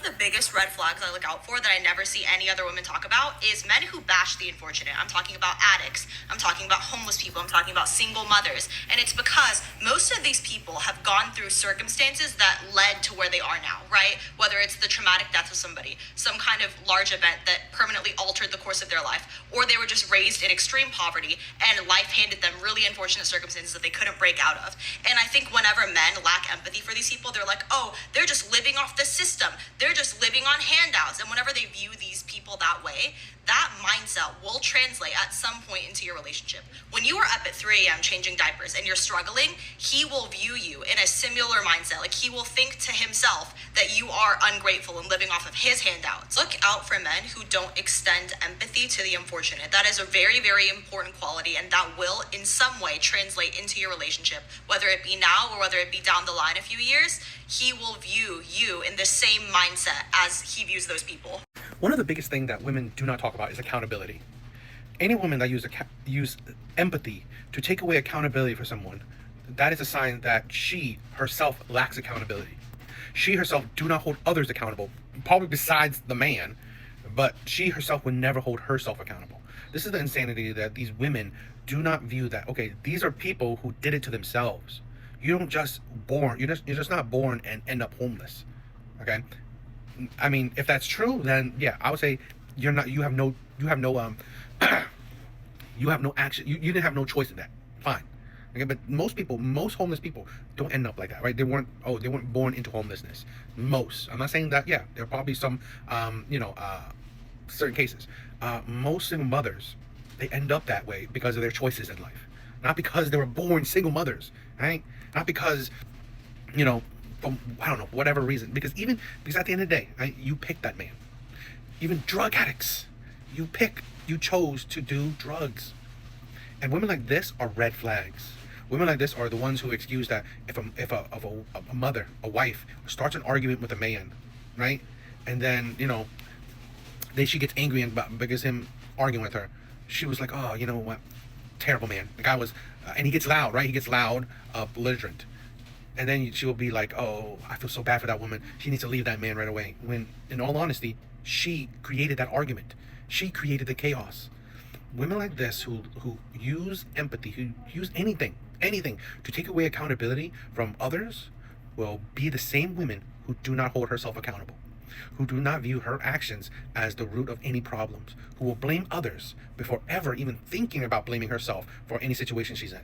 of the biggest red flags I look out for that I never see any other women talk about is men who bash the unfortunate. I'm talking about addicts. I'm talking about homeless people. I'm talking about single mothers. And it's because most of these people have gone through circumstances that led to where they are now, right? Whether it's the traumatic death of somebody, some kind of large event that permanently altered the course of their life, or they were just raised in extreme poverty and life handed them really unfortunate circumstances that they couldn't break out of. And I think whenever men lack empathy for these people, they're like, oh, they're just living off the system. They're just living on handouts. And whenever they view these people that way, that mindset will translate at some point into your relationship. When you are up at 3 a.m. changing diapers and you're struggling, he will view you in a similar mindset. Like, he will think to himself that you are ungrateful and living off of his handouts. Look out for men who don't extend empathy to the unfortunate. That is a very, very important quality, and that will in some way translate into your relationship, whether it be now or whether it be down the line a few years. He will view you in the same mindset as he views those people. One of the biggest things that women do not talk about is accountability. Any woman that use empathy to take away accountability for someone, that is a sign that she herself lacks accountability. She herself do not hold others accountable, probably besides the man, but she herself would never hold herself accountable. This is the insanity that these women do not view that, okay, these are people who did it to themselves. You don't just you're just not born and end up homeless. Okay? I mean, if that's true, then yeah, I would say you have no action. You didn't have no choice in that. Fine. Okay, but most homeless people don't end up like that, right? They weren't born into homelessness. Most. I'm not saying that, yeah, there are probably some certain cases. Most single mothers, they end up that way because of their choices in life. Not because they were born single mothers, right? Not because, from, I don't know, whatever reason. Because at the end of the day, right, you picked that man. Even drug addicts, you chose to do drugs. And women like this are red flags. Women like this are the ones who excuse that if a mother, a wife, starts an argument with a man, right? And then, she gets angry because him arguing with her. She was like, oh, you know what? Terrible man. The guy was, and he gets loud, right? He gets loud, belligerent. And then she will be like, oh, I feel so bad for that woman. She needs to leave that man right away. When, in all honesty, she created that argument. She created the chaos. Women like this who use empathy, who use anything to take away accountability from others will be the same women who do not hold herself accountable, who do not view her actions as the root of any problems, who will blame others before ever even thinking about blaming herself for any situation she's in.